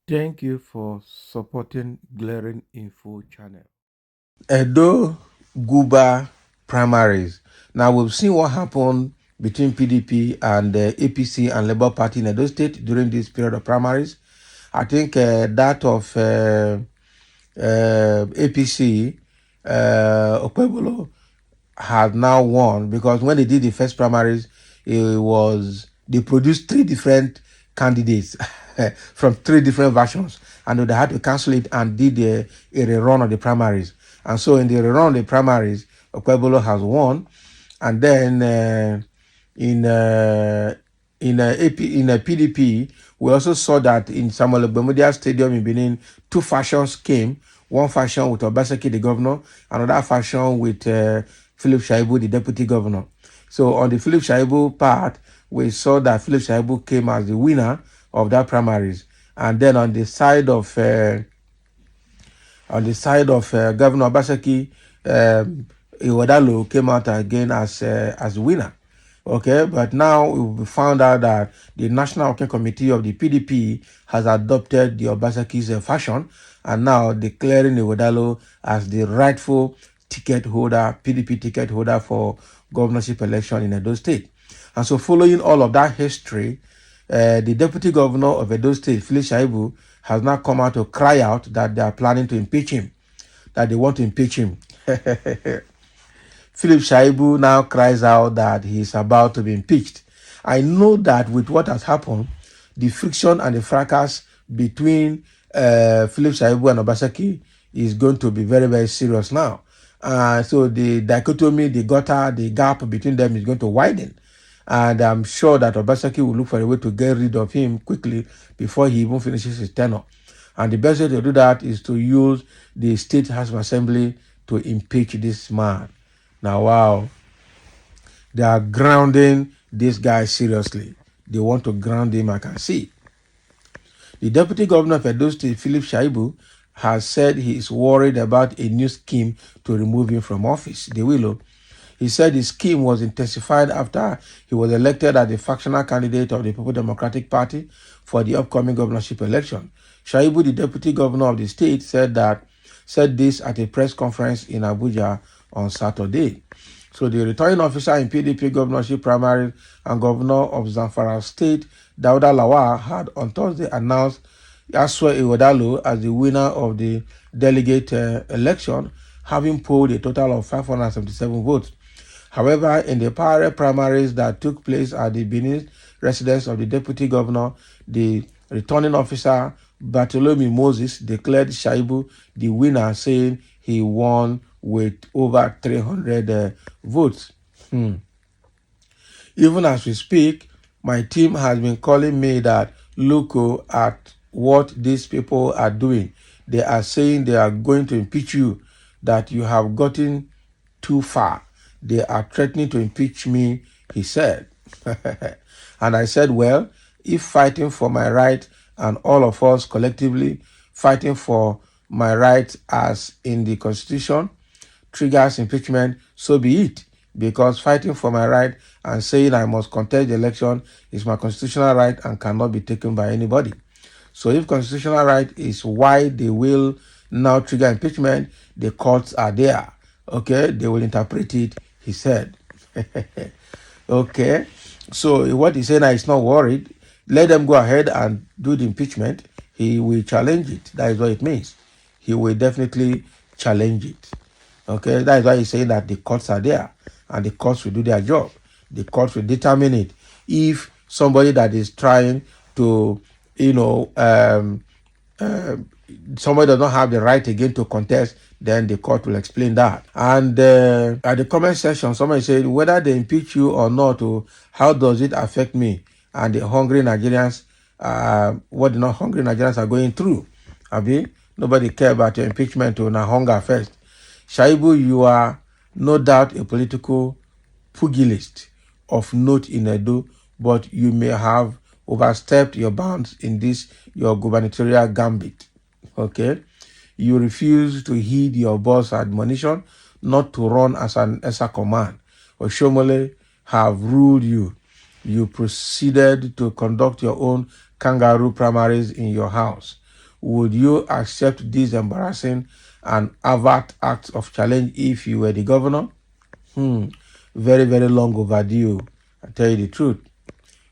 Thank you for supporting Glaring Info channel. Edo Guba primaries. Now we've seen what happened between PDP and the APC and Labour Party in Edo State during this period of primaries. I think that of APC, Okpebolo, has now won because when they did the first primaries, they produced three different candidates from three different versions, and they had to cancel it and did a rerun of the primaries. And so in the rerun of the primaries, Okpebolo has won, and then in a PDP, we also saw that in Samuel Ogbemudia Stadium in Benin, two factions came. One faction with Obaseki, the governor, another faction with Philip Shaibu, the deputy governor. So on the Philip Shaibu part, we saw that Philip Shaibu came as the winner of that primaries. And then on the side of Governor Obaseki, Iwedalo came out again as winner. Okay, but now we found out that the National Working Committee of the PDP has adopted the Obaseki's fashion and now declaring Iwedalo as the rightful ticket holder, PDP ticket holder for governorship election in Edo State. And so following all of that history, the deputy governor of Edo State, Philip Shaibu, has now come out to cry out that they are planning to impeach him, that they want to impeach him. Philip Shaibu now cries out that he is about to be impeached. I know that with what has happened, the friction and the fracas between Philip Shaibu and Obaseki is going to be very, very serious now. So the dichotomy, the gutter, the gap between them is going to widen. And I'm sure that Obaseki will look for a way to get rid of him quickly before he even finishes his tenure. And the best way to do that is to use the State House of Assembly to impeach this man. Now, wow, they are grounding this guy seriously. They want to ground him, I can see. The deputy governor of Edo State, Philip Shaibu, has said he is worried about a new scheme to remove him from office. They will. He said the scheme was intensified after he was elected as the factional candidate of the People Democratic Party for the upcoming governorship election. Shaibu, the deputy governor of the state, said this at a press conference in Abuja on Saturday. So the returning officer in PDP governorship primary and governor of Zamfara State, Dauda Lawal, had on Thursday announced Aswe Iwedalo as the winner of the delegate election, having polled a total of 577 votes. However, in the parallel primaries that took place at the Benin residence of the deputy governor, the returning officer Bartholomew Moses declared Shaibu the winner, saying he won with over 300 votes. Even as we speak, my team has been calling me that look at what these people are doing. They are saying they are going to impeach you, that you have gotten too far. They are threatening to impeach me, he said. And I said, well, if fighting for my right and all of us collectively fighting for my right as in the Constitution triggers impeachment, so be it. Because fighting for my right and saying I must contest the election is my constitutional right and cannot be taken by anybody. So if constitutional right is why they will now trigger impeachment, the courts are there. Okay, they will interpret it, he said. Okay, so what he's saying now is not worried. Let them go ahead and do the impeachment. He will challenge it. That is what it means. He will definitely challenge it. Okay, that is why he's saying that the courts are there and the courts will do their job. The courts will determine it. If somebody that is trying to, somebody does not have the right again to contest, then the court will explain that. And at the comment section, somebody said, whether they impeach you or not, how does it affect me and the hungry Nigerians, what the not hungry Nigerians are going through? Abi, nobody care about your impeachment or na hunger first. Shaibu, you are no doubt a political pugilist of note in Edo, but you may have overstepped your bounds in this, your gubernatorial gambit. Okay? You refuse to heed your boss' admonition not to run as an ESA command. Oshomole have ruled you. You proceeded to conduct your own kangaroo primaries in your house. Would you accept this embarrassing and overt act of challenge if you were the governor? Very, very long overdue. I tell you the truth.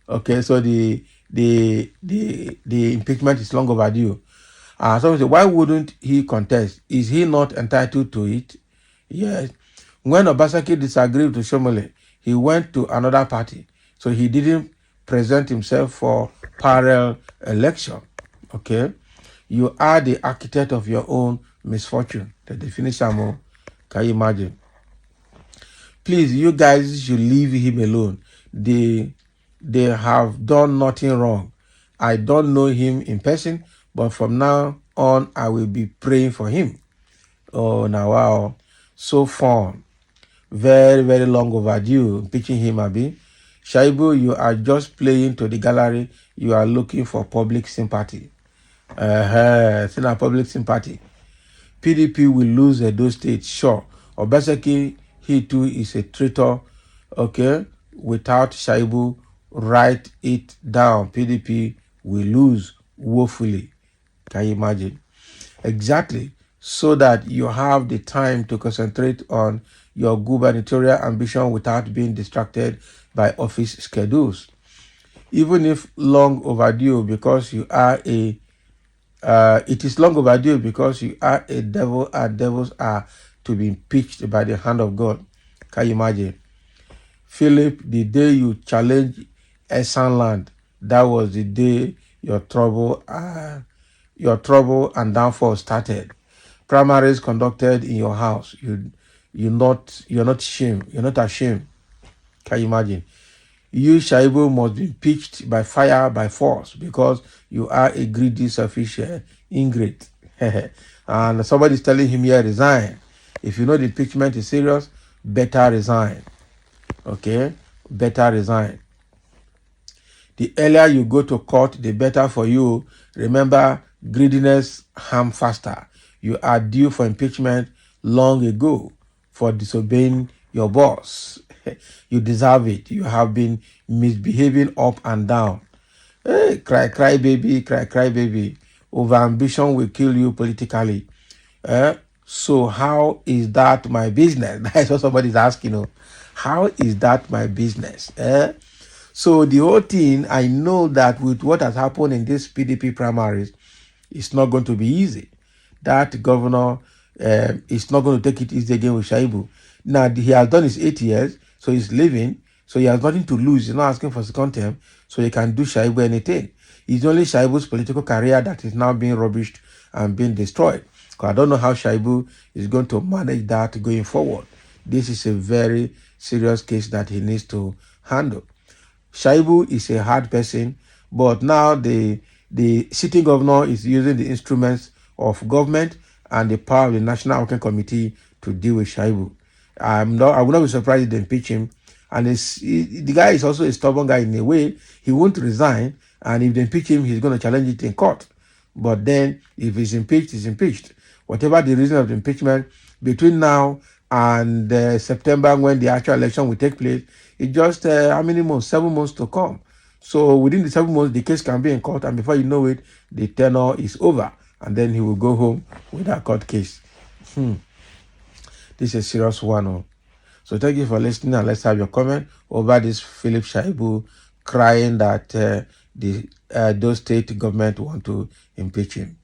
Okay, so the impeachment is long overdue. Someone say, why wouldn't he contest? Is he not entitled to it? Yes. When Obaseki disagreed with Shomole, he went to another party. So he didn't present himself for parallel election. Okay. You are the architect of your own misfortune. The definition, can you imagine? Please, you guys should leave him alone. They have done nothing wrong. I don't know him in person, but from now on, I will be praying for him. Oh, now wow, so fun. Very, very long overdue pitching him, Abi. Shaibu, you are just playing to the gallery. You are looking for public sympathy. It's not public sympathy. PDP will lose Edo State, sure. Obaseki, he too is a traitor. Okay, without Shaibu, write it down. PDP will lose woefully. Can you imagine? Exactly. So that you have the time to concentrate on your gubernatorial ambition without being distracted by office schedules. Even if long overdue because you are it is long overdue because you are a devil and devils are to be impeached by the hand of God. Can you imagine? Philip, the day you challenged Esan land, that was the day your trouble and downfall started. Primaries conducted in your house. You're not ashamed. You're not ashamed. Can you imagine? You, Shaibu, must be impeached by fire, by force, because you are a greedy, selfish ingrate. And somebody's telling him here, resign. If you know the impeachment is serious, better resign. Okay? Better resign. The earlier you go to court, the better for you. Remember, greediness harm faster. You are due for impeachment long ago for disobeying your boss. You deserve it. You have been misbehaving up and down. Hey, cry, cry, baby, cry, cry, baby. Over ambition will kill you politically. Eh? So how is that my business? That's what somebody's asking. How is that my business? So the whole thing, I know that with what has happened in this PDP primaries, it's not going to be easy. That governor is not going to take it easy again with Shaibu. Now, he has done his 8 years, so he's leaving, so he has nothing to lose. He's not asking for second term, so he can do Shaibu anything. It's only Shaibu's political career that is now being rubbished and being destroyed. Because I don't know how Shaibu is going to manage that going forward. This is a very serious case that he needs to handle. Shaibu is a hard person, but now the sitting governor is using the instruments of government and the power of the National Working Committee to deal with Shaibu. I will not be surprised if they impeach him. And the guy is also a stubborn guy in a way. He won't resign, and if they impeach him, he's going to challenge it in court. But then, if he's impeached, he's impeached. Whatever the reason of the impeachment, between now and September, when the actual election will take place, it's just how many months? 7 months to come. So within the 7 months, the case can be in court, and before you know it, the tenure is over, and then he will go home with that court case. This is a serious one. So thank you for listening, and let's have your comment over this Philip Shaibu crying that the those state government want to impeach him.